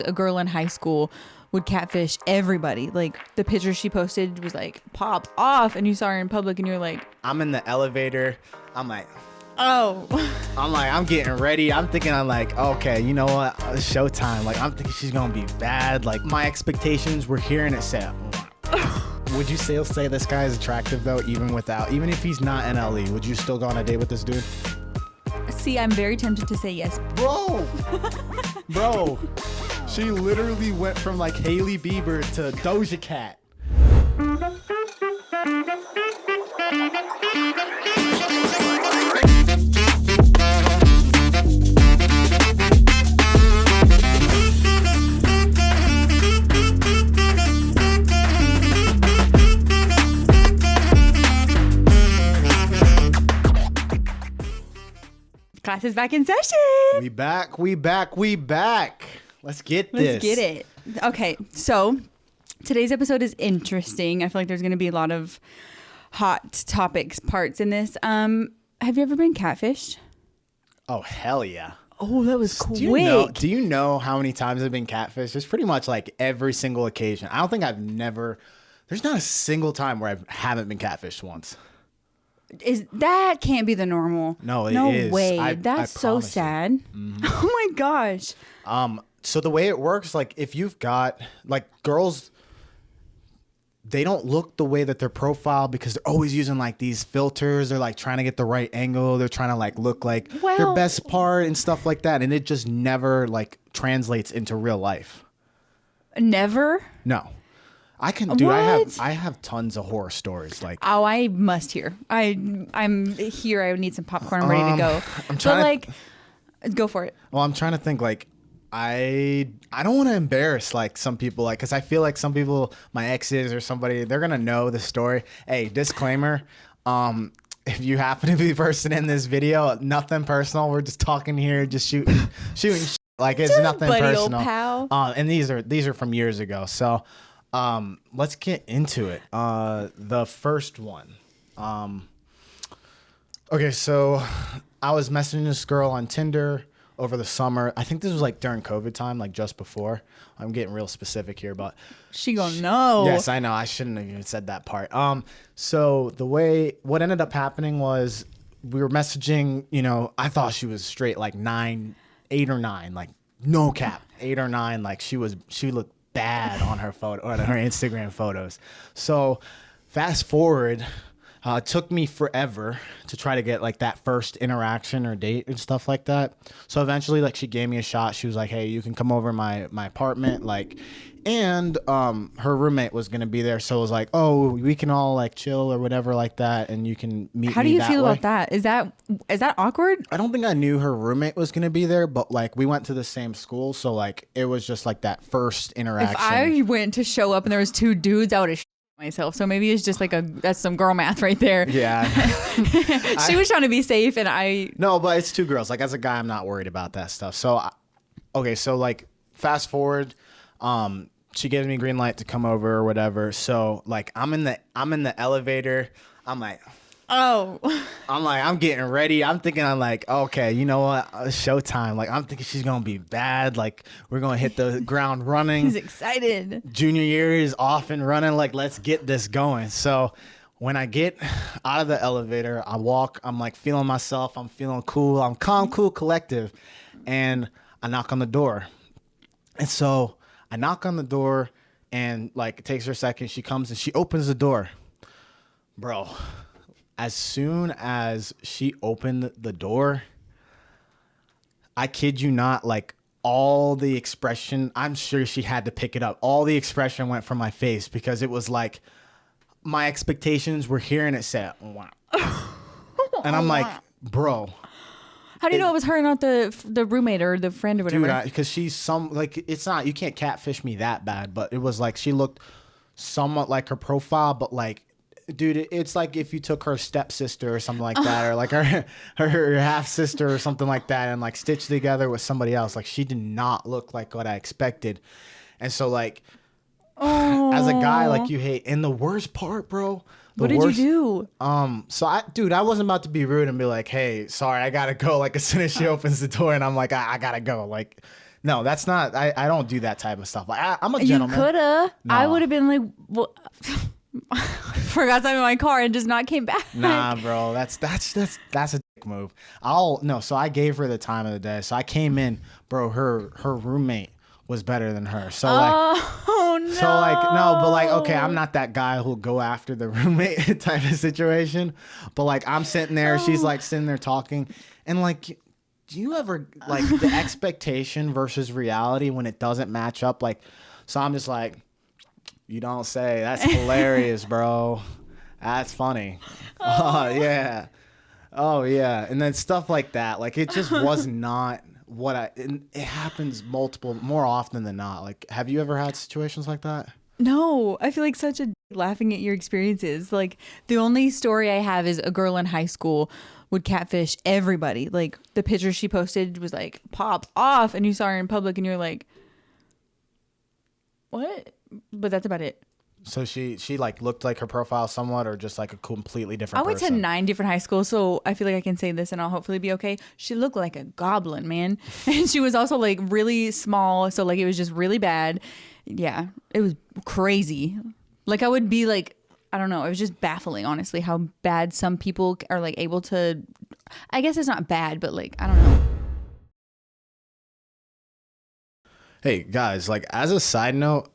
a girl in high school would catfish everybody. Like the picture she posted was like pop off, and you saw her in public and you're like, I'm in the elevator. I'm like, oh. I'm getting ready. I'm thinking, I'm like, okay, you know what? It's showtime. Like, I'm thinking she's going to be bad. Like, my expectations were hearing it say, would you still say this guy is attractive, though, even if he's not NLE? Would you still go on a date with this dude? See, I'm very tempted to say yes. Bro, she literally went from like Hailey Bieber to Doja Cat. Class is back in session. We back. Let's get this. Let's get it. Okay, so today's episode is interesting. I feel like there's going to be a lot of hot topics parts in this. Have you ever been catfished? Oh, hell yeah. Oh, that was quick. Do you know how many times I've been catfished? It's pretty much like every single occasion. I don't think there's not a single time where I haven't been catfished once. That can't be the normal. No, it no is. Way. That's so sad. Mm-hmm. Oh my gosh. So the way it works, like if you've got like girls, they don't look the way that their profile because they're always using like these filters. They're like trying to get the right angle. They're trying to like look like their best part and stuff like that. And it just never like translates into real life. Never? No. I can do. I have tons of horror stories. Like, oh, I must hear. I'm here. I need some popcorn. I'm ready to go. Go for it. Well, I'm trying to think. Like, I don't want to embarrass like some people. Like, because I feel like some people, my exes or somebody, they're gonna know the story. Hey, disclaimer. If you happen to be the person in this video, nothing personal. We're just talking here, just shooting. Like it's nothing personal. Pal. And these are from years ago. So. Let's get into it. The first one. Okay, so I was messaging this girl on Tinder over the summer. I think this was like during COVID time, like just before. I'm getting real specific here, but she gonna know. Yes, I know. I shouldn't have even said that part. So what ended up happening was we were messaging, you know, I thought she was straight like 8 or 9, like no cap, 8 or 9. Like she looked bad on her photo or her Instagram photos. So fast forward, it took me forever to try to get like that first interaction or date and stuff like that. So eventually like she gave me a shot. She was like, hey, you can come over my apartment. Like, and her roommate was going to be there. So it was like, oh, we can all like chill or whatever like that. And you can meet me. How do you feel about that? Is that awkward? I don't think I knew her roommate was going to be there, but like we went to the same school. So like it was just like that first interaction. If I went to show up and there was 2 dudes, I would have myself. So maybe it's just like that's some girl math right there. Yeah. She was trying to be safe and No, but it's 2 girls. Like as a guy, I'm not worried about that stuff. So, okay. So like fast forward, she gives me green light to come over or whatever. So like I'm in the elevator. I'm like, I'm getting ready. I'm thinking, I'm like, okay, you know what? It's showtime. Like I'm thinking she's gonna be bad. Like we're gonna hit the ground running. He's excited. Junior year is off and running. Like let's get this going. So when I get out of the elevator, I walk. I'm like feeling myself. I'm feeling cool. I'm calm, cool, collective, and I knock on the door. And so I knock on the door, and like it takes her a second. She comes and she opens the door, bro. As soon as she opened the door, I kid you not, like all the expression, I'm sure she had to pick it up. All the expression went from my face because it was like my expectations were hearing it say, wow. And I'm like, bro. How do you know it was her and not the roommate or the friend or whatever? Dude, because she's it's not, you can't catfish me that bad, but it was like she looked somewhat like her profile, but like, dude, it's like if you took her stepsister or something like that, or like her half sister or something like that, and like stitched together with somebody else. Like she did not look like what I expected, and so like, as a guy, like you hate. And the worst part, bro. What did you do? So I wasn't about to be rude and be like, hey, sorry, I gotta go. Like as soon as she opens the door, and I'm like, I gotta go. Like, No, that's not. I don't do that type of stuff. Like I'm a You gentleman. coulda. No. I would have been like, well, forgot something in my car and just not came back. Nah, bro, that's a dick move. So I gave her the time of the day. So I came in, bro. Her roommate was better than her. So like, oh no. so like, no, but like, okay, I'm not that guy who'll go after the roommate type of situation. But like, I'm sitting there, she's like sitting there talking, and like, do you ever like the expectation versus reality when it doesn't match up? Like, so I'm just like, you don't say. That's hilarious, bro. That's funny. Oh yeah. Oh yeah. And then stuff like that. Like it just was not what it happens more often than not. Like, have you ever had situations like that? No, I feel like such a laughing at your experiences. Like the only story I have is a girl in high school would catfish everybody. Like the picture she posted was like pop off, and you saw her in public and you're like, what? But that's about it. So she like looked like her profile somewhat, or just like a completely different I went to person? 9 different high schools, so I feel like I can say this and I'll hopefully be okay. She looked like a goblin, man. And she was also like really small, so like it was just really bad. Yeah, it was crazy. Like I would be like, I don't know, it was just baffling, honestly, how bad some people are like able to, I guess it's not bad, but like, I don't know. Hey guys, like as a side note,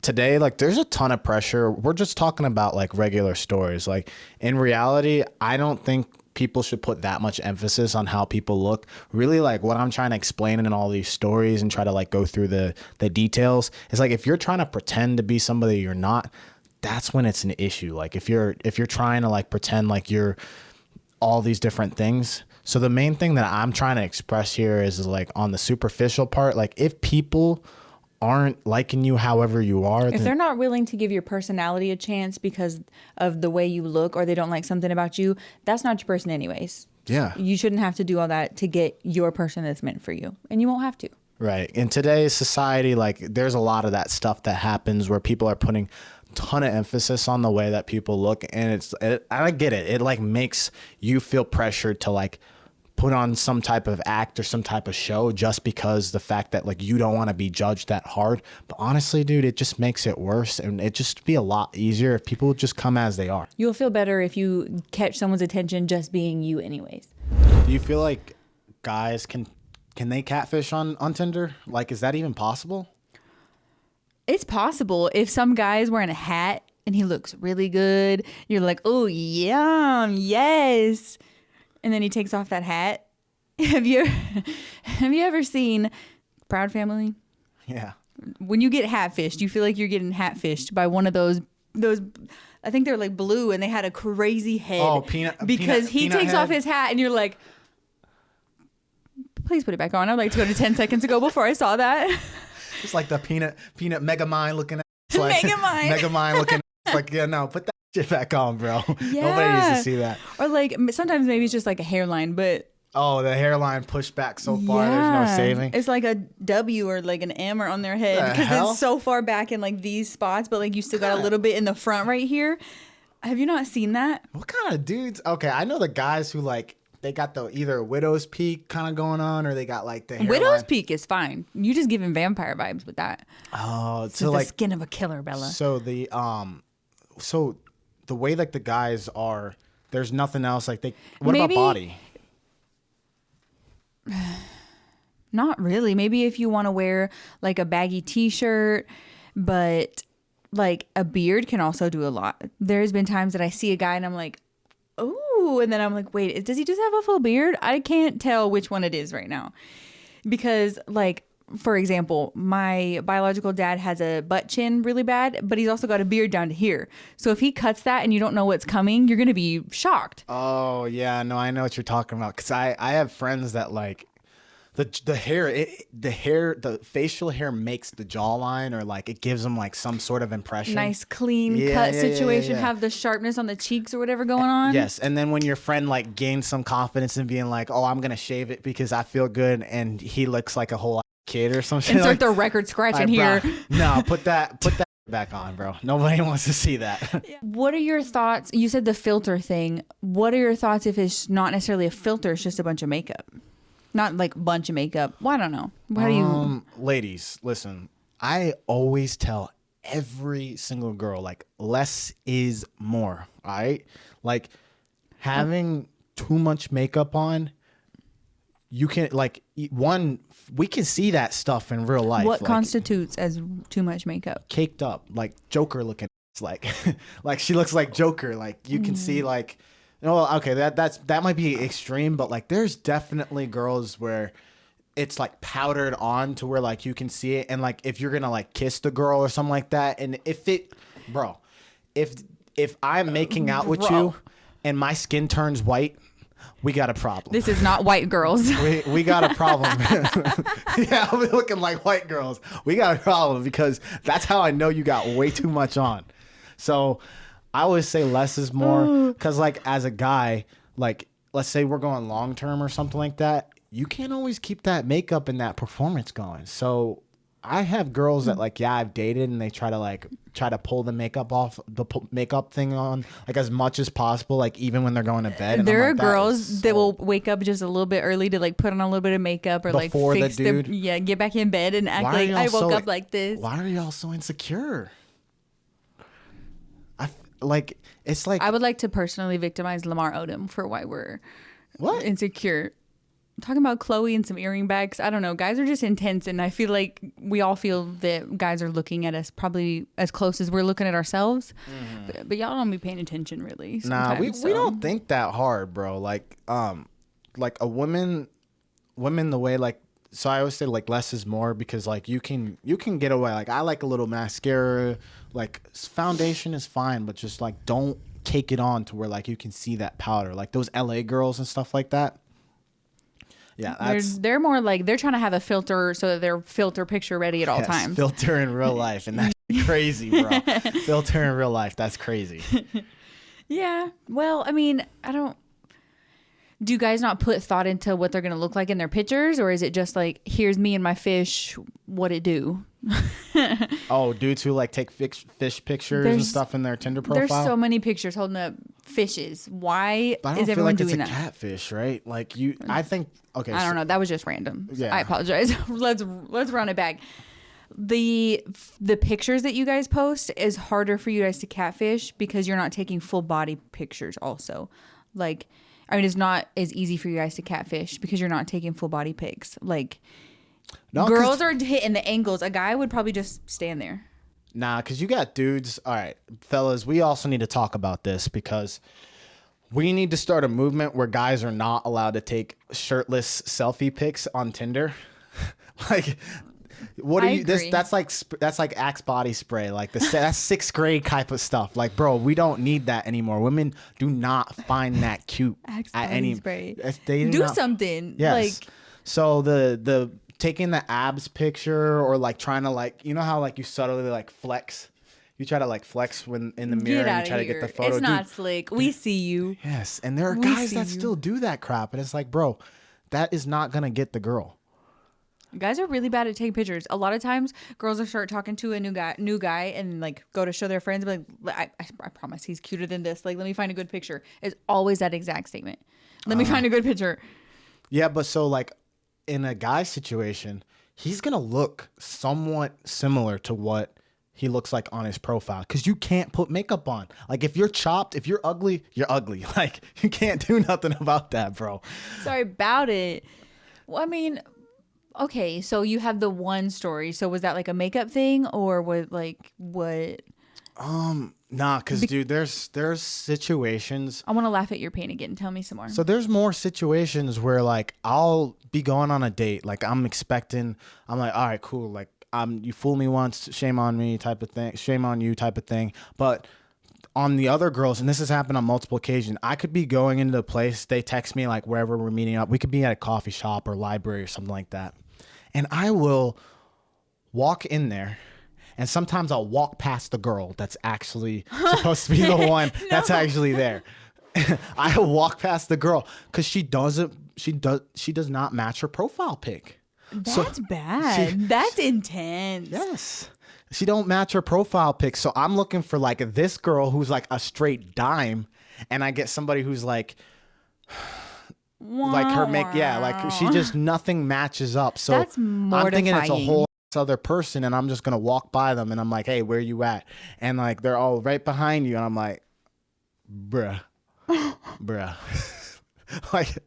today, like there's a ton of pressure. We're just talking about like regular stories. Like in reality, I don't think people should put that much emphasis on how people look. Really, like what I'm trying to explain in all these stories and try to like go through the details is like if you're trying to pretend to be somebody you're not, that's when it's an issue. Like if you're trying to like pretend like you're all these different things. So the main thing that I'm trying to express here is like on the superficial part, like if people aren't liking you however you are, if they're not willing to give your personality a chance because of the way you look, or they don't like something about you, that's not your person anyways. Yeah. You shouldn't have to do all that to get your person that's meant for you, and you won't have to. Right. In today's society, like there's a lot of that stuff that happens where people are putting a ton of emphasis on the way that people look, and I get it. It like makes you feel pressured to like put on some type of act or some type of show just because the fact that like you don't want to be judged that hard. But honestly, dude, it just makes it worse, and it just be a lot easier if people would just come as they are. You'll feel better if you catch someone's attention just being you anyways. Do you feel like guys can they catfish on Tinder? Like, is that even possible? It's possible. If some guy's wearing a hat and he looks really good, you're like, oh, yum, yes. And then he takes off that hat. Have you ever seen Proud Family? Yeah. When you get hatfished, you feel like you're getting hatfished by one of those. I think they're like blue, and they had a crazy head. Oh, because he peanut takes head? off his hat, and you're like, please put it back on. I'd like to go to 10 seconds ago before I saw that. It's like the peanut Megamind looking at. Like, Megamind. Megamind looking. It's like, yeah, no, put that shit back on, bro. Yeah. Nobody needs to see that. Or like sometimes maybe it's just like a hairline, but Oh, the hairline pushed back so far, there's no saving. It's like a W or like an M on their head because it's so far back in like these spots, but like you still got a little bit in the front right here. Have you not seen that? What kind of dudes? Okay, I know the guys who like they got the either widow's peak kind of going on, or they got like the hairline. Widow's peak is fine. You just giving vampire vibes with that. Oh, It's so like like the skin of a killer, Bella. so the way like the guys are, there's nothing else like they. What Maybe- about body? Not really. Maybe if you want to wear like a baggy t-shirt, but like a beard can also do a lot. There's been times that I see a guy and I'm like, oh, and then I'm like, wait, does he just have a full beard? I can't tell which one it is right now. Because like, for example, my biological dad has a butt chin really bad, but he's also got a beard down to here. So if he cuts that and you don't know what's coming, you're going to be shocked. Oh yeah, no, I know what you're talking about. Cause I have friends that like the facial hair makes the jawline, or like it gives them like some sort of impression. Nice clean cut situation, have the sharpness on the cheeks or whatever going on. Yes, and then when your friend like gains some confidence in being like, oh, I'm gonna shave it because I feel good, and he looks like a whole kid or something. Insert like, the record scratching like, here. bro, no, put that back on, bro. Nobody wants to see that. What are your thoughts? You said the filter thing. What are your thoughts if it's not necessarily a filter, it's just a bunch of makeup? Not like a bunch of makeup. Well, I don't know. How do you? Ladies, listen. I always tell every single girl, like, less is more. All right, like having too much makeup on. You can we can see that stuff in real life. What like, constitutes as too much makeup? caked up, like Joker looking. It's like, like she looks like Joker. Like you can see like, okay, that might be extreme, but like there's definitely girls where it's like powdered on to where like you can see it, and like if you're gonna like kiss the girl or something like that, and if I'm making out with you and my skin turns white. We got a problem. This is not white girls. we got a problem. Yeah, I'll be looking like white girls. We got a problem because that's how I know you got way too much on. So I always say less is more because like as a guy, like let's say we're going long term or something like that, you can't always keep that makeup and that performance going. So I have girls that like, yeah, I've dated and they try to pull the makeup off, the makeup thing on like as much as possible, like even when they're going to bed. And there are like, girls that will wake up just a little bit early to like put on a little bit of makeup or before like fix the dude. get back in bed and act like I woke up like this. Why are y'all so insecure? It's like I would like to personally victimize Lamar Odom for why we're what insecure. Talking about Chloe and some earring bags. I don't know. Guys are just intense, and I feel like we all feel that guys are looking at us probably as close as we're looking at ourselves. But y'all don't be paying attention really. Nah, we don't think that hard, bro. Like a women the way like. So I always say like less is more because like you can get away. Like I like a little mascara, like foundation is fine, but just like don't cake it on to where like you can see that powder. Like those LA girls and stuff like that. Yeah, they're more like they're trying to have a filter so that they're filter picture ready at all times. Filter in real life, and that's crazy, bro. Filter in real life, that's crazy. Yeah. Well, I mean, I don't. Do you guys not put thought into what they're going to look like in their pictures, or is it just like, here's me and my fish, what it do? Oh, dudes who like take fish pictures and stuff in their Tinder profile? There's so many pictures holding up fishes. Why but I don't is feel everyone like doing it's a that? Catfish, right? Like I think, okay. I don't know. That was just random. Yeah. I apologize. let's run it back. The pictures that you guys post is harder for you guys to catfish because you're not taking full body pictures also. Like, I mean, it's not as easy for you guys to catfish because you're not taking full body pics. Like, no, girls are hitting the angles. A guy would probably just stand there. Nah, because you got dudes. All right, fellas, we also need to talk about this because we need to start a movement where guys are not allowed to take shirtless selfie pics on Tinder. Like, what are you? That's like Axe body spray. Like that's sixth grade type of stuff. Like, bro, we don't need that anymore. Women do not find that cute Axe at body any. Spray. They do something. Yes. Like, so the taking the abs picture or like trying to like, you know how like you subtly like flex. You try to like flex when in the mirror and you try to get the photo. It's not slick. We see you. Yes, and there are guys that still do that crap, and it's like, bro, that is not gonna get the girl. Guys are really bad at taking pictures. A lot of times, girls will start talking to a new guy, and like go to show their friends, and be like, I promise he's cuter than this. Like, let me find a good picture. It's always that exact statement. Let me find a good picture. Yeah, but so like in a guy situation, he's gonna look somewhat similar to what he looks like on his profile because you can't put makeup on. Like if you're chopped, if you're ugly, you're ugly. Like you can't do nothing about that, bro. Sorry about it. Well, I mean. Okay, so you have the one story. So was that like a makeup thing or was like what? Nah, cause dude, there's situations. I want to laugh at your pain again. Tell me some more. So there's more situations where like I'll be going on a date, like I'm like, all right, cool, like you fool me once, shame on me type of thing, shame on you type of thing. But on the other girls, and this has happened on multiple occasions, I could be going into a place, they text me like wherever we're meeting up. We could be at a coffee shop or library or something like that. And I will walk in there, and sometimes I'll walk past the girl that's actually supposed to be the one that's actually there. I'll walk past the girl because she does not match her profile pic. That's bad. That's intense. Yes. She don't match her profile pic. So I'm looking for like this girl who's like a straight dime, and I get somebody who's like like her like she just nothing matches up. So That's I'm thinking it's a mortifying. whole other person, and I'm just gonna walk by them, and I'm like, hey, where you at? And like they're all right behind you, and I'm like, bruh. Like,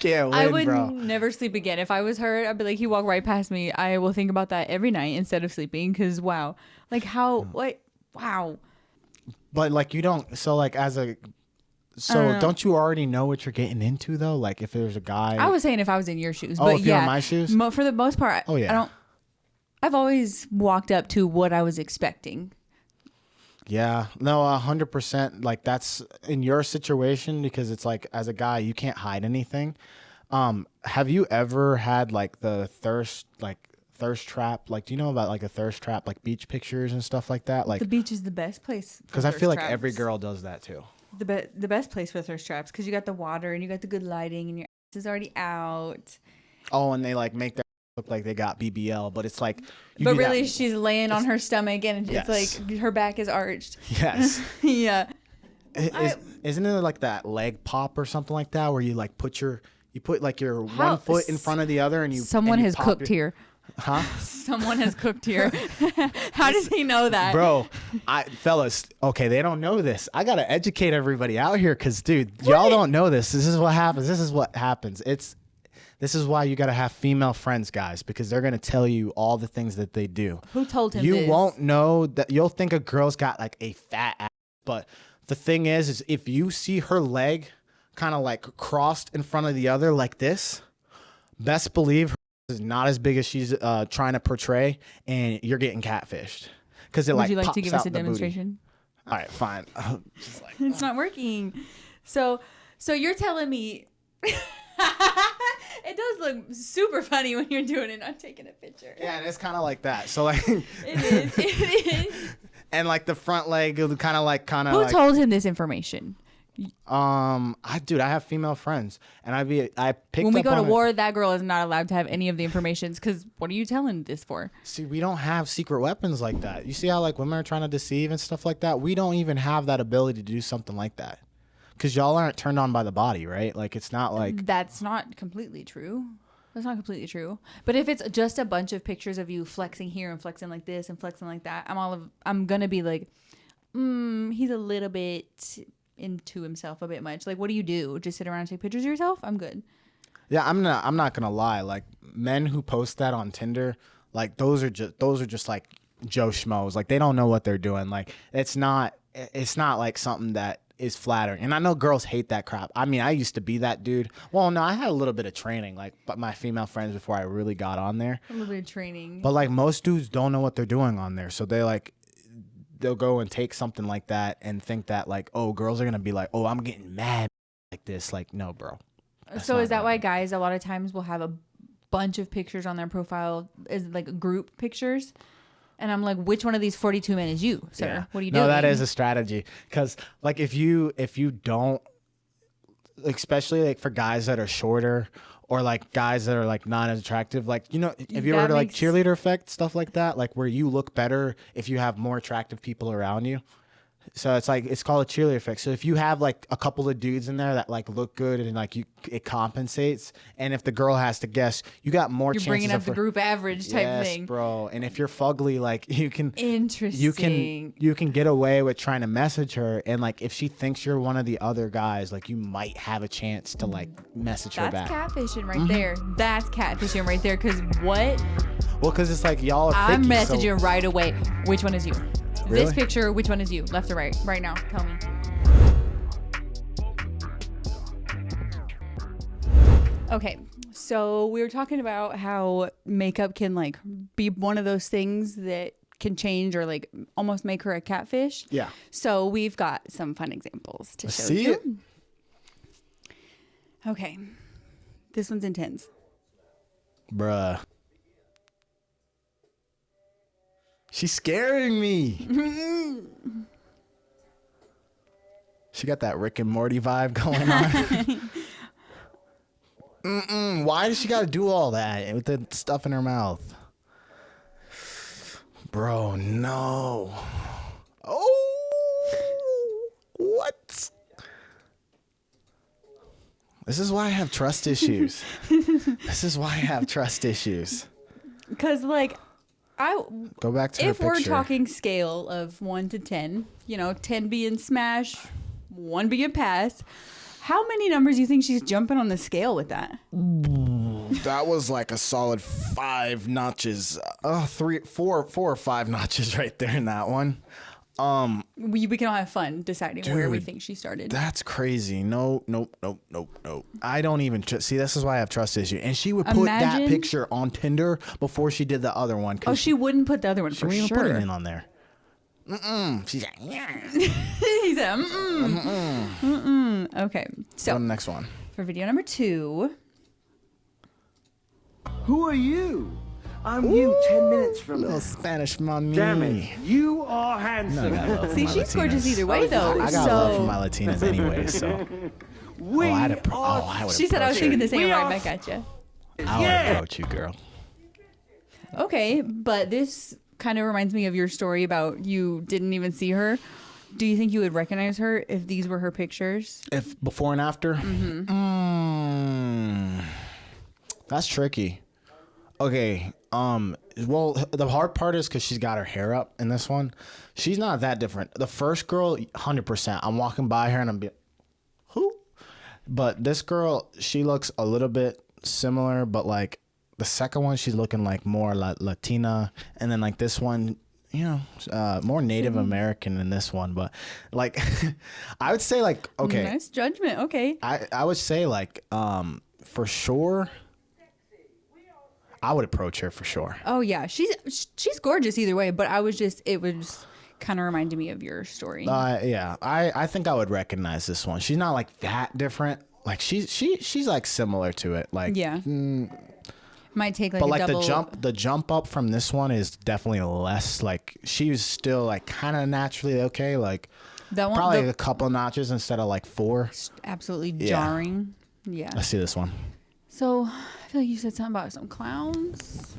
can't win, I would bro. never sleep again. If I was her, I'd be like, he walked right past me. I will think about that every night instead of sleeping. Because wow, like how what wow. But like you don't. So like don't you already know what you're getting into though? Like if there's a guy. I was saying if I was in your shoes, Oh, but if you're yeah, in my shoes? for the most part, Oh, yeah. I don't. I've always walked up to what I was expecting. Yeah, no, 100%. Like that's in your situation because it's like as a guy you can't hide anything. Have you ever had like the thirst trap? Like, do you know about like a thirst trap, like beach pictures and stuff like that? Like, The beach is the best place. because I feel like every girl does that too. The best place for thirst traps because you got the water and you got the good lighting and your ass is already out. Oh, and they like make their look like they got BBL, but it's like. But really, she's laying on her stomach and Yes. it's like her back is arched. Yes. Yeah. Isn't it like that leg pop or something like that where you like put like your one foot in front of the other and you. Someone and you has pop cooked here. Huh? Someone has cooked here. How does he know that? Bro, fellas, okay, they don't know this. I gotta educate everybody out here because, dude, y'all don't know this. This is what happens. This is why you gotta have female friends, guys, because they're gonna tell you all the things that they do. Who told him You this? won't know that. You'll think a girl's got like a fat ass, but the thing is if you see her leg kind of like crossed in front of the other like this, best believe is not as big as she's trying to portray, and you're getting catfished because it Would like you like pops to give out us a the booty. demonstration? All right, fine. Just like, It's not working. So you're telling me it does look super funny when you're doing it, not taking a picture. yeah, and it's kind of like that. So like, It is. It is. and like the front leg, kind of. Who like, told him this information? I have female friends, and I picked When we up go to on it. war, that girl is not allowed to have any of the information. Because what are you telling this for? See, we don't have secret weapons like that. You see how like women are trying to deceive and stuff like that? We don't even have that ability to do something like that. Because y'all aren't turned on by the body, right? Like it's not like That's not completely true. That's not completely true. But if it's just a bunch of pictures of you flexing here and flexing like this and flexing like that, I'm gonna be like, he's a little bit into himself a bit much. Like, what do you do? Just sit around and take pictures of yourself? I'm good. yeah, I'm not gonna lie. Like men who post that on Tinder, like those are just like Joe Schmoes. Like they don't know what they're doing. Like it's not like something that is flattering. And I know girls hate that crap. I mean, I used to be that dude. Well, no, I had a little bit of training, like but my female friends before I really got on there. A little bit of training. But like most dudes don't know what they're doing on there, so they'll go and take something like that and think that like, oh, girls are gonna be like, oh, I'm getting mad like this. Like, no, bro. So is that why guys a lot of times will have a bunch of pictures on their profile as like group pictures? And I'm like, which one of these 42 men is you, sir? Yeah. What are you doing? No, that is a strategy. Because like if you don't, especially like for guys that are shorter or like guys that are like not as attractive, like, you know, have you ever heard of like cheerleader effect, stuff like that? Like where you look better if you have more attractive people around you. So it's like, it's called a cheerleader effect. So if you have like a couple of dudes in there that like look good and like it compensates. And if the girl has to guess, you got more You're chances bringing up of the group average type yes, thing. bro. And if you're fugly, like you can Interesting. you can get away with trying to message her, and like if she thinks you're one of the other guys, like you might have a chance to like message her That's back. catfishing right there. That's catfishing right there. Because what? Well, because it's like y'all are I'm picky, messaging right away. Which one is you? Really? This picture, which one is you? Left or right? Right now. Tell me. Okay. So we were talking about how makeup can like be one of those things that can change or like almost make her a catfish. Yeah. So we've got some fun examples to show see you. it. Okay. This one's intense. Bruh. She's scaring me. She got that Rick and Morty vibe going on. Why does she got to do all that with the stuff in her mouth? Bro, no. Oh, what? This is why I have trust issues. This is why I have trust issues. Because, like, Go back to her if we're picture. talking scale of 1 to 10, 10 being smash, 1 being pass, how many numbers do you think she's jumping on the scale with that? That was like a solid 5 notches. 4 or 5 notches right there in that one. We can all have fun deciding where we Dude, think she started. That's crazy. No. I don't even see. This is why I have trust issue. And she would put that Imagine- picture on Tinder before she did the other one. Oh, she wouldn't put the other one she for wouldn't even sure. put it in on there. She's like, yeah. He said, Okay, Go to so the next one. for video number 2, Who are you? I'm you 10 minutes from Little now. Spanish mommy. Damn it, you are handsome. I got love for see, my she's Latinas. gorgeous either way, though. I got love for my Latinas anyway, so. We I would She said I was approach thinking you. the same We right are- back at you. I would approach you, girl. Okay, but this kind of reminds me of your story about you didn't even see her. Do you think you would recognize her if these were her pictures? If before and after? That's tricky. Okay. Well, the hard part is because she's got her hair up in this one. She's not that different. The first girl, 100%. I'm walking by her and I'm who? But this girl, she looks a little bit similar, but like the second one, she's looking like more Latina, and then like this one, more Native American than this one. But like, I would say like, okay, Nice judgment. Okay. I would say like, for sure, I would approach her for sure. Oh yeah, she's gorgeous either way. But it was kind of reminded me of your story. Yeah, I think I would recognize this one. She's not like that different. Like she's like similar to it. Like Yeah. Might take like but a like double. the jump up from this one is definitely less. Like she was still like kind of naturally okay. Like That one probably a couple notches instead of like 4. absolutely Yeah. jarring. Yeah. Let's see this one. So I feel like you said something about some clowns.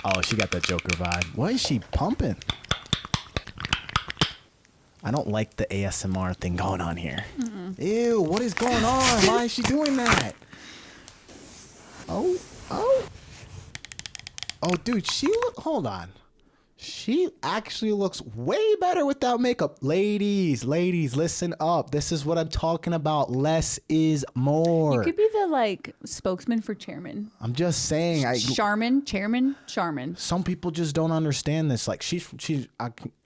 Oh, she got that Joker vibe. What is she pumping? I don't like the ASMR thing going on here. Ew, what is going on? Why is she doing that? Oh, dude, hold on. She actually looks way better without makeup. Ladies, listen up. This is what I'm talking about. Less is more. You could be the like spokesman for chairman. I'm just saying. Chairman. Some people just don't understand this. Like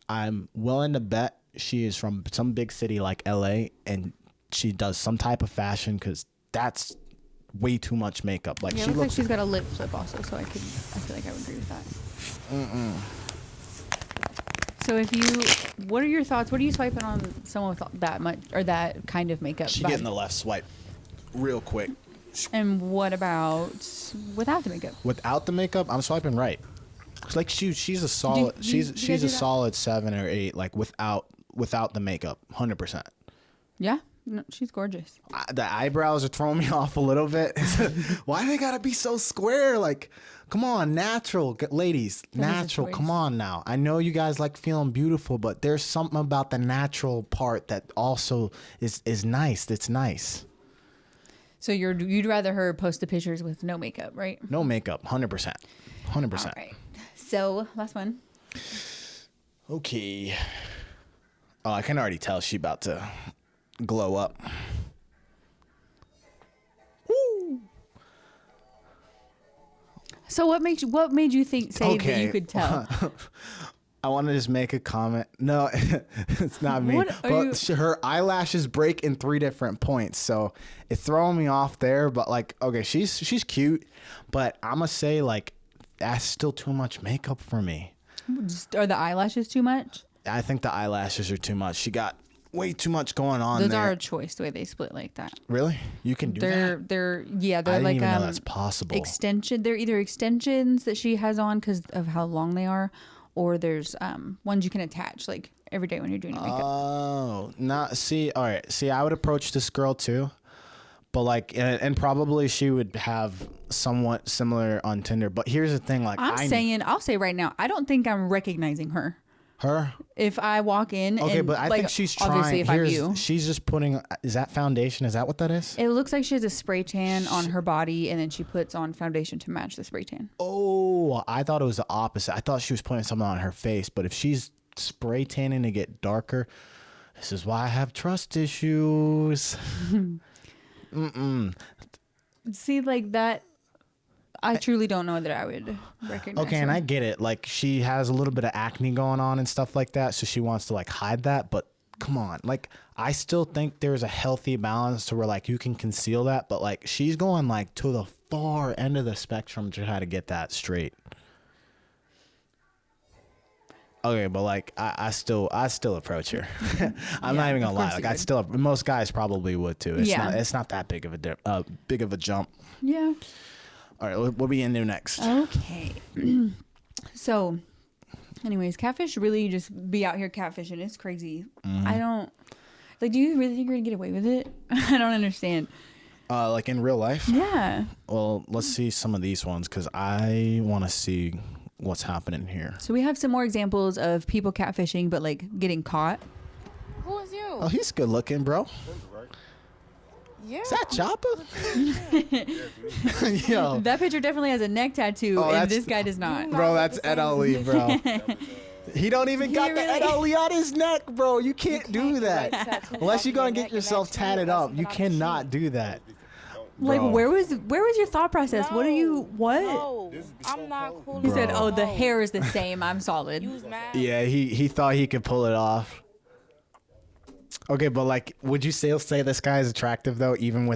I'm willing to bet she is from some big city like LA and she does some type of fashion because that's way too much makeup. Like Yeah, she it looks like looks. she's got a lip flip also, so I feel like I would agree with that. So what are your thoughts? What are you swiping on someone with that much or that kind of makeup? She vibe? getting the left swipe, real quick. And what about without the makeup? Without the makeup, I'm swiping right. It's like she's a solid. do you she's guys a do that? solid 7 or 8. Like without the makeup, 100%. Yeah, no, she's gorgeous. The eyebrows are throwing me off a little bit. Why they gotta be so square? Like, come on, natural, ladies, natural. choice. Come on now. I know you guys like feeling beautiful, but there's something about the natural part that also is nice. That's nice. So you'd rather her post the pictures with no makeup, right? No makeup, 100%, 100%. All right. So last one. Okay. Oh, I can already tell she about to glow up. Woo. So what made you say that you could tell? I want to just make a comment. No, it's not me. What are But her eyelashes break in 3 different points, so it's throwing me off there. But like, okay, she's cute, but I'm gonna say like that's still too much makeup for me. Are the eyelashes too much? I think the eyelashes are too much. She got way too much going on Those there. are a choice the way they split like that. Really? You can do that? They're I didn't like even know that's possible. extension. They're either extensions that she has on because of how long they are, or there's ones you can attach like every day when you're doing your makeup. Oh, not see. All right, see, I would approach this girl too, but like, and probably she would have somewhat similar on Tinder. But here's the thing, like, I'll say right now, I don't think I'm recognizing her. Her? If I walk in, Okay, and, but I like, think she's obviously trying. if I'm you, She's just putting. Is that foundation? Is that what that is? it looks like she has a spray tan on her body, and then she puts on foundation to match the spray tan. Oh, I thought it was the opposite. I thought she was putting something on her face. But if she's spray tanning to get darker, this is why I have trust issues. See, like that, I truly don't know that I would recognize Okay, her. and I get it. Like, she has a little bit of acne going on and stuff like that, so she wants to like hide that. But come on, like, I still think there's a healthy balance to where like you can conceal that, but like she's going like to the far end of the spectrum to try to get that straight. Okay, but like I still approach her. I'm not even gonna lie. Like, most guys probably would too. It's not that big of a jump. Yeah. All right, what we gonna do next? Okay. So, anyways, catfish really just be out here catfishing. It's crazy. I don't like. Do you really think you're gonna get away with it? I don't understand. Like in real life? Yeah. Well, let's see some of these ones because I want to see what's happening here. So we have some more examples of people catfishing, but like getting caught. Who is you? Oh, he's good looking, bro. Yeah. Is that Chopper? Yo, That picture definitely has a neck tattoo, Oh, and that's- this guy does not. bro, that's NLE, bro. He don't even got the really- NLE on his neck, bro. You can't do that. Unless you're gonna get yourself tatted up, you cannot do that. Like, Bro. where was your thought process? What are you? What? No, I'm not cool. He said, Bro. "Oh, the hair is the same. I'm solid." You was mad. Yeah, he thought he could pull it off. Okay, but like, would you still say this guy is attractive though, even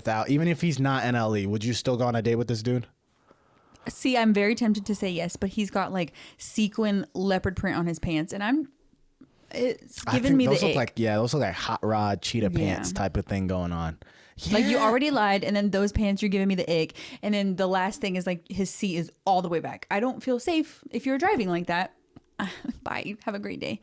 if he's not NLE? Would you still go on a date with this dude? See, I'm very tempted to say yes, but he's got like sequin leopard print on his pants, and it's I giving think me those the look ick. those look like hot rod cheetah Yeah. pants type of thing going on. Like, you Yeah. already lied, and then those pants, you're giving me the ick. And then the last thing is like his seat is all the way back. I don't feel safe if you're driving like that. Bye. Have a great day.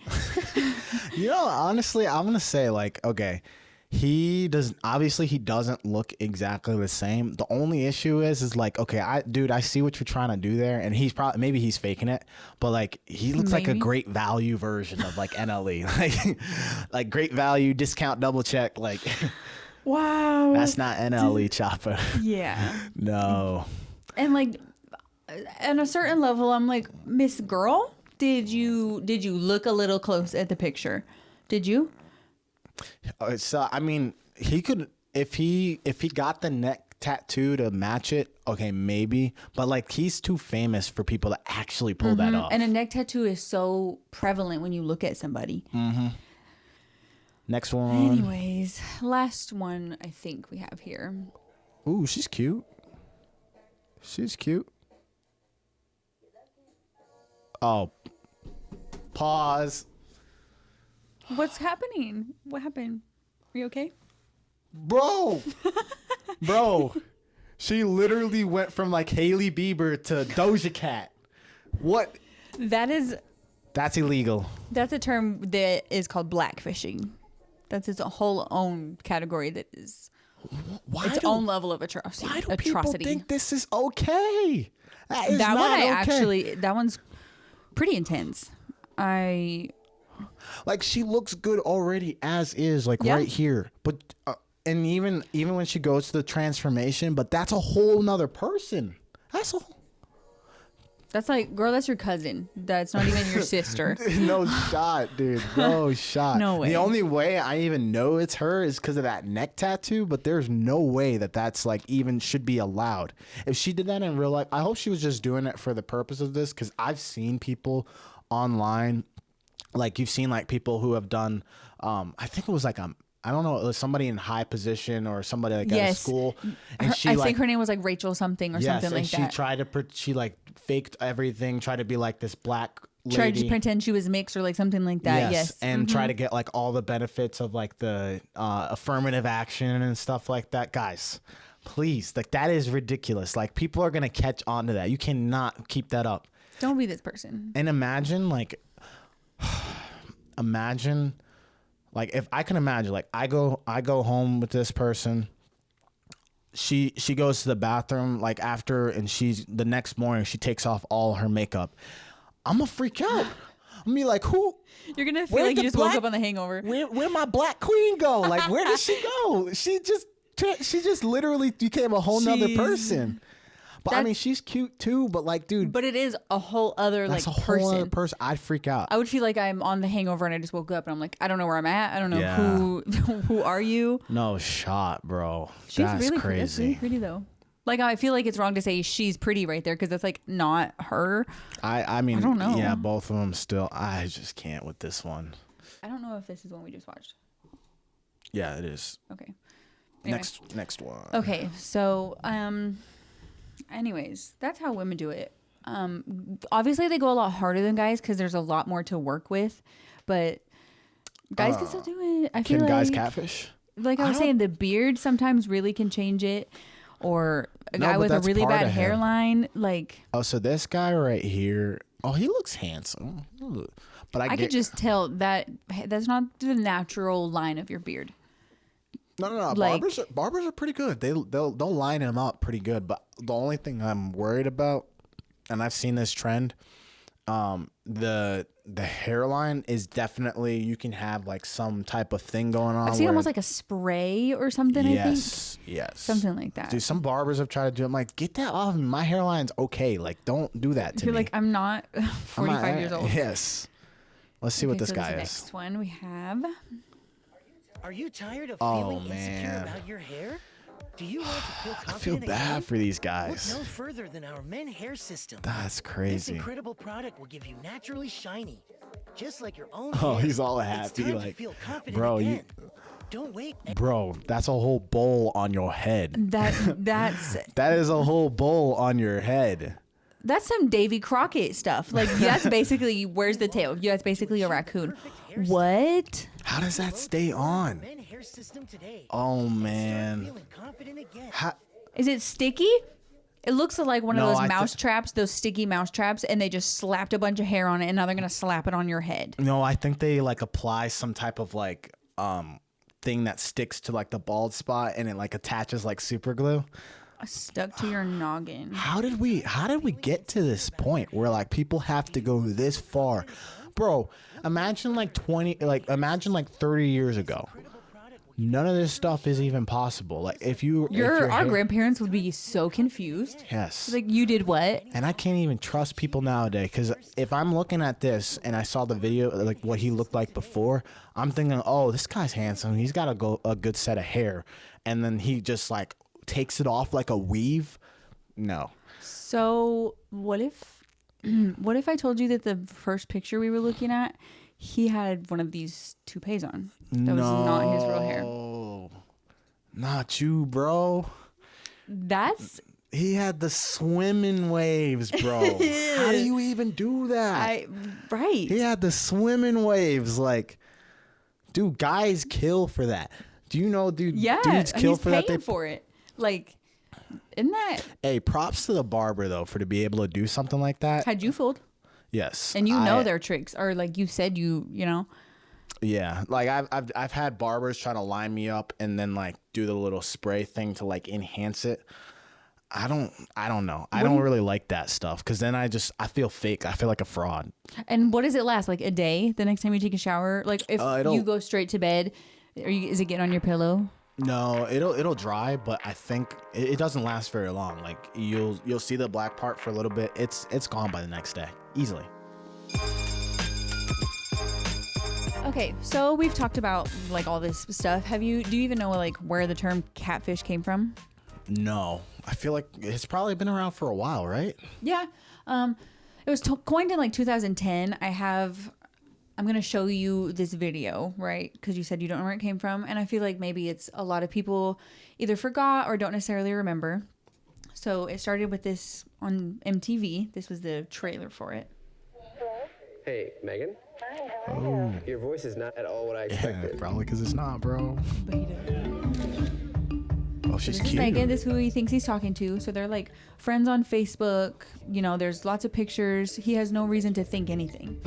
You know, honestly, I'm gonna say like, okay, he doesn't look exactly the same. The only issue is like, okay, I see what you're trying to do there, and maybe he's faking it, but like he looks like a Maybe. great value version of like NLE, like great value discount double check, like Wow. that's not NLE Chopper. Yeah. No. And like, at a certain level, I'm like, Miss Girl, did you look a little close at the picture? Did you? So I mean, he could if he got the neck tattoo to match it. Okay, maybe, but like he's too famous for people to actually pull that off. And a neck tattoo is so prevalent when you look at somebody. Next one. Anyways, last one I think we have here. Ooh, she's cute. She's cute. Oh. Pause. What's happening? What happened? Are you okay? Bro. Bro. She literally went from like Hailey Bieber to Doja Cat. What? That's illegal. a term that is called blackfishing. That's its whole own category that is Why its do- own level of atrocity. Why do people think this is okay? That is That not one okay. that one's pretty intense. Like, she looks good already as is, like Yeah. right here. But and even when she goes to the transformation, but that's a whole nother person. That's like, girl, that's your cousin. That's not even your sister. No shot, dude. No shot. No way. The only way I even know it's her is because of that neck tattoo, but there's no way that's like even should be allowed. If she did that in real life, I hope she was just doing it for the purpose of this, because I've seen people online, like you've seen like people who have done, I think it was like I don't know, it was somebody in high position or somebody like at a Yes. school, and I think her name was like Rachel something or something like she that. tried to she like faked everything, tried to be like this black lady. Tried to pretend she was mixed or like something like that. Yes. And try to get like all the benefits of like the affirmative action and stuff like that. Guys, please, like that is ridiculous. Like people are gonna catch on to that. You cannot keep that up. Don't be this person. And imagine like if I can imagine, like I go home with this person. She goes to the bathroom like after, and the next morning she takes off all her makeup. I'm gonna freak out. I'm gonna be like, who? You're gonna feel Where'd like you the just woke black- up on The Hangover. Where my black queen go? Like, where did she go? She just literally became a whole nother She's- person. But I mean, That's- she's cute too. But like, dude, But it is a whole other that's like a whole person. other person. I'd freak out. I would feel like I'm on The Hangover and I just woke up and I'm like, I don't know where I'm at. I don't know Yeah. who are you. No shot, bro. She's That's really crazy. That's really pretty though. Like I feel like it's wrong to say she's pretty right there because that's like not her. I mean, I don't know. yeah, both of them still. I just can't with this one. I don't know if this is one we just watched. Yeah, it is. Okay. Anyway. Next one. Okay, so anyways, that's how women do it. Obviously they go a lot harder than guys because there's a lot more to work with, but guys can still do it. I feel Can like guys catfish? like I was saying, the beard sometimes really can change it, or a No, guy but with a that's really part bad of him. hairline. Like Oh, so this guy right here. Oh, he looks handsome. But I could just tell that that's not the natural line of your beard. No. like- Barbers are pretty good. They'll line him up pretty good. But the only thing I'm worried about, and I've seen this trend, the hairline is definitely, you can have like some type of thing going on. I've seen where- almost like a spray or something. I think Yes. something like that. Dude, some barbers have tried to do it. I'm like, get that off me. My hairline's okay. Like, don't do that to You're me. like, I'm not I'm 45 not- years old. Yes. Let's see what Okay, this so guy this is. next one we have. Are you tired of Oh, feeling insecure man. about your hair? Do you want to feel I confident feel bad again? for these Look guys. no further than our men hair system. That's This crazy. incredible product will give you naturally shiny, just like your own Oh, hair. he's all It's happy, time to like, feel confident bro, you- again. Don't wait. Bro, that's a whole bowl on your head. That's That is a whole bowl on your head. that's some Davy Crockett stuff. Like that's basically where's the tail? Yeah, that's basically a raccoon. What? How does that stay on? Men hair system today. Oh, Start man. feeling confident again. Is it sticky? It looks like one of No, those I mouse traps, those sticky mouse traps, and they just slapped a bunch of hair on it, and now they're gonna slap it on your head. No, I think they like apply some type of like thing that sticks to like the bald spot and it like attaches like super glue. Stuck to your noggin. How did we get to this point where like people have to go this far? Bro, imagine like 30 years ago. None of this stuff is even possible. Like if your Our hair- grandparents would be so confused. Yes. Like you did what? And I can't even trust people nowadays because if I'm looking at this and I saw the video, like what he looked like before, I'm thinking, oh, this guy's handsome. He's got a good set of hair. And then he just like takes it off like a weave. No. So what if I told you that the first picture we were looking at, he had one of these toupees on? That was not his real hair. No. Not you, bro. That's He had the swimming waves, bro. How do you even do that? right. He had the swimming waves. Like, dude, guys kill for that. Do you know, dude? Yeah, Dudes kill he's for that. paying for it. Like, isn't that? Hey, props to the barber though for to be able to do something like that. Had you fooled? Yes, And you know their tricks, or like you said, you know. Yeah, like I've had barbers try to line me up and then like do the little spray thing to like enhance it. I don't know. I don't really like that stuff because then I feel fake. I feel like a fraud. And what does it last? Like a day? The next time you take a shower? Like if It'll- you go straight to bed, is it getting on your pillow? No, it'll dry, but I think it doesn't last very long. Like you'll see the black part for a little bit. It's gone by the next day easily. Okay, so we've talked about like all this stuff. Do you even know like where the term catfish came from? No, I feel like it's probably been around for a while, right? Yeah. It was coined in like 2010. I'm going to show you this video, right? Because you said you don't know where it came from. And I feel like maybe it's a lot of people either forgot or don't necessarily remember. So it started with this on MTV. This was the trailer for it. Hey, Megan. Hi, how are you? Your voice is not at all what I Yeah, expected. probably because it's not, bro. But he didn't. Oh, she's This is cute. Megan. This is who he thinks he's talking to. So they're like friends on Facebook. You know, there's lots of pictures. He has no reason to think anything.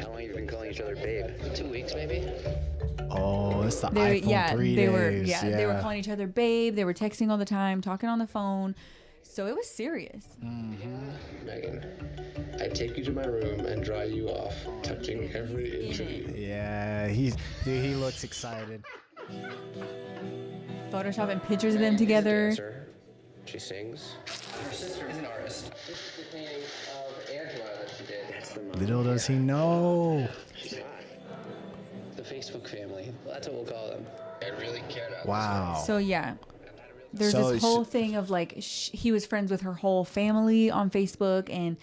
How long have you been calling each other babe? 2 weeks, maybe? Oh, it's the iPhone 3 they days. were they were calling each other babe. They were texting all the time, talking on the phone. So it was serious. Megan, I'd take you to my room and dry you off, touching every inch of you. Yeah, he looks excited. Photoshopping pictures of them She's a together. dancer. She sings. Her sister is an artist. This is the painting of Angela that she did. That's the mom. Little does he know. She's hot. The Facebook family. That's what we'll call them. I really cared about Wow. So yeah, there's So this whole thing of like he was friends with her whole family on Facebook, and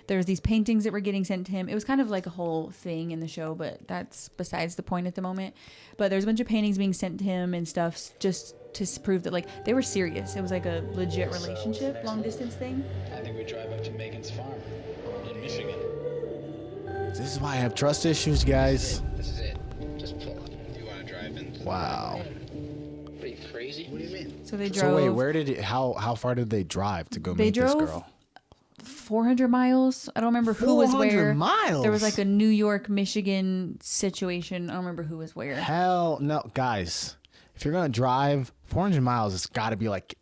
there's these paintings that were getting sent to him. It was kind of like a whole thing in the show, but that's besides the point at the moment. But there's a bunch of paintings being sent to him and stuff just to prove that like they were serious. It was like a legit relationship, long distance thing. I think we drive up to Megan's farm in Michigan. This is why I have trust issues, guys. This is it. Just pull up. You want to drive in? Wow. What are you, crazy? What do you mean? So they drove. So wait, where did it? How far did they drive to go They meet this drove girl? 400 miles. I don't remember who was 400 where. miles? There was like a New York, Michigan situation. I don't remember who was where. Hell no, guys. If you're gonna drive 400 miles, it's got to be like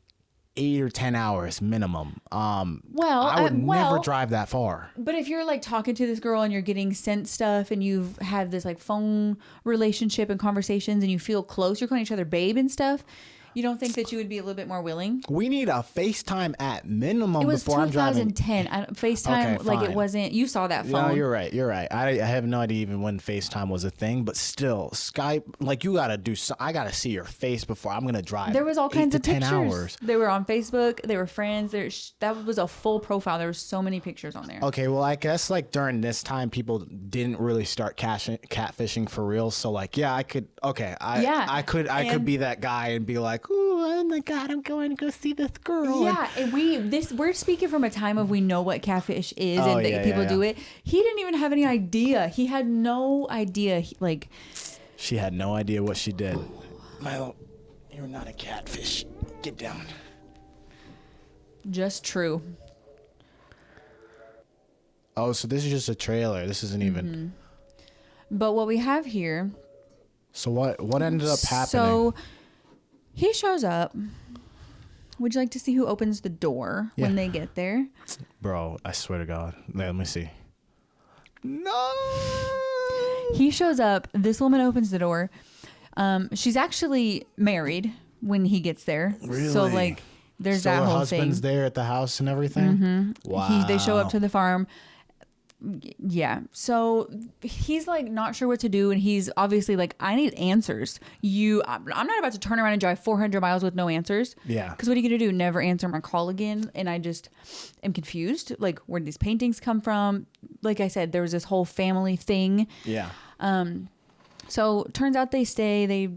8 or 10 hours minimum. Well, I would never well, drive that far. But if you're like talking to this girl and you're getting sent stuff and you've had this like phone relationship and conversations and you feel close, you're calling each other babe and stuff. You don't think that you would be a little bit more willing? We need a FaceTime at minimum It was before I'm driving. 2010. FaceTime, Okay, like it fine. wasn't. You saw that phone. No, you're right. You're right. I have no idea even when FaceTime was a thing, but still, Skype, like you gotta do. I gotta see your face before I'm gonna drive. There was all kinds 8 of to 10 pictures. hours. They were on Facebook. They were friends. That was a full profile. There were so many pictures on there. Okay, well, I guess like during this time, people didn't really start catfishing for real. So like, yeah, I could. Okay, I could and- be that guy and be like, oh my god, I'm going to go see this girl. Yeah, and we're speaking from a time of we know what catfish is Oh, and that yeah, people yeah, do yeah. it. He didn't even have any idea. He had no idea. Like, She had no idea what she did. Milo, you're not a catfish. Get down. just true. Oh, so this is just a trailer. This isn't even. But what we have here. So what ended up happening? So he shows up. Would you like to see who opens the door when Yeah. they get there? Bro, I swear to God. Let me see. No. He shows up. This woman opens the door. She's actually married when he gets there. Really? So like, there's So that her whole husband's thing. there at the house and everything. Wow. They show up to the farm. Yeah. So he's like not sure what to do, and he's obviously like, I need answers. I'm not about to turn around and drive 400 miles with no answers. Yeah. Because what are you gonna do? Never answer my call again? And I just am confused. Like, where did these paintings come from? Like I said, there was this whole family thing. Yeah. So turns out they stay. They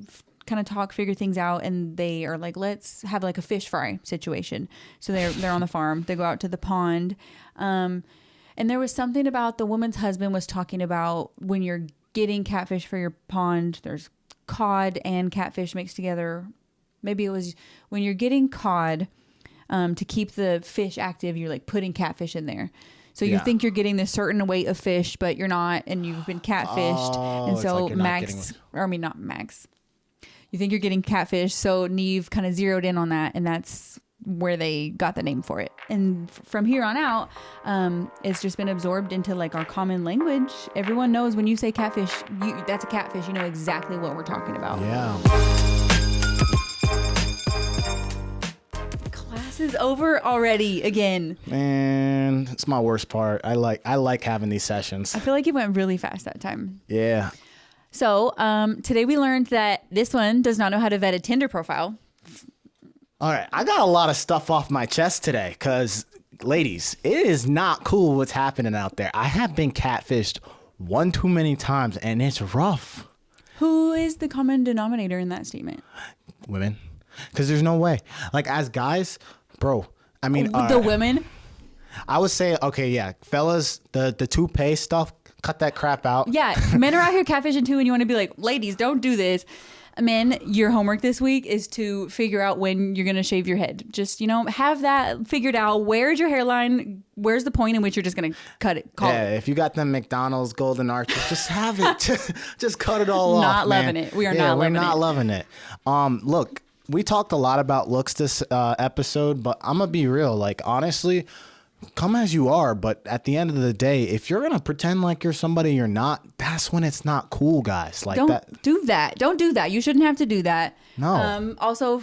kind of talk, figure things out, and they are like, let's have like a fish fry situation. So they're on the farm. They go out to the pond. And there was something about the woman's husband was talking about when you're getting catfish for your pond, there's cod and catfish mixed together. Maybe it was when you're getting cod to keep the fish active, you're like putting catfish in there. So you Yeah. think you're getting this certain weight of fish, but you're not, and you've been catfished. Oh, And it's so like you're not not Max. You think you're getting catfish, so Neve kind of zeroed in on that, and that's where they got the name for it. And from here on out, it's just been absorbed into like our common language. Everyone knows when you say catfish, that's a catfish. You know exactly what we're talking about. Yeah. Class is over already again. Man, it's my worst part. I like having these sessions. I feel like it went really fast that time. Yeah. So today we learned that this one does not know how to vet a Tinder profile. All right, I got a lot of stuff off my chest today because, ladies, it is not cool what's happening out there. I have been catfished one too many times, and it's rough. Who is the common denominator in that statement? Women, because there's no way. Like, as guys, bro, I mean, The women? I would say, okay, yeah, fellas, the toupee stuff, cut that crap out. Yeah, men are out here catfishing too, and you want to be like, ladies, don't do this. Men, your homework this week is to figure out when you're going to shave your head. Just, have that figured out. Where's your hairline? Where's the point in which you're just going to cut it? Yeah, if you got them McDonald's golden arches, just have it. Just cut it all off, Not man. loving it. We are not we're loving not it. loving it. Look, we talked a lot about looks this episode, but I'm gonna be real. Like, honestly, come as you are, but at the end of the day, if you're gonna pretend like you're somebody you're not, that's when it's not cool, guys. Like Don't do that. Don't do that. You shouldn't have to do that. No. Also,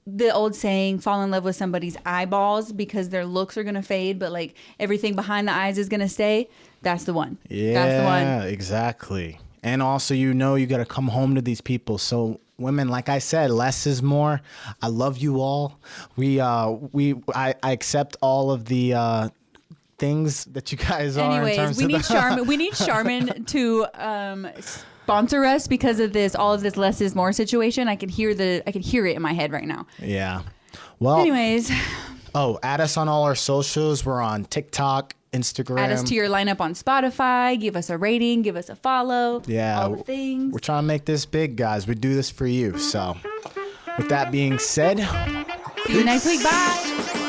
the old saying, fall in love with somebody's eyeballs because their looks are going to fade, but like everything behind the eyes is going to stay. That's the one. Yeah, That's the one. exactly. And also, you got to come home to these people. So women, like I said, less is more. I love you all. I accept all of the things that you guys are. In Anyways, terms we of need Charmin. We need Charmin to sponsor us because of all of this less is more situation. I can hear it in my head right now. Yeah. Well. Anyways. Oh, add us on all our socials. We're on TikTok, Instagram. Add us to your lineup on Spotify. Give us a rating. Give us a follow. Yeah. All the things. We're trying to make this big, guys. We do this for you. So, with that being said, see you next week. Bye.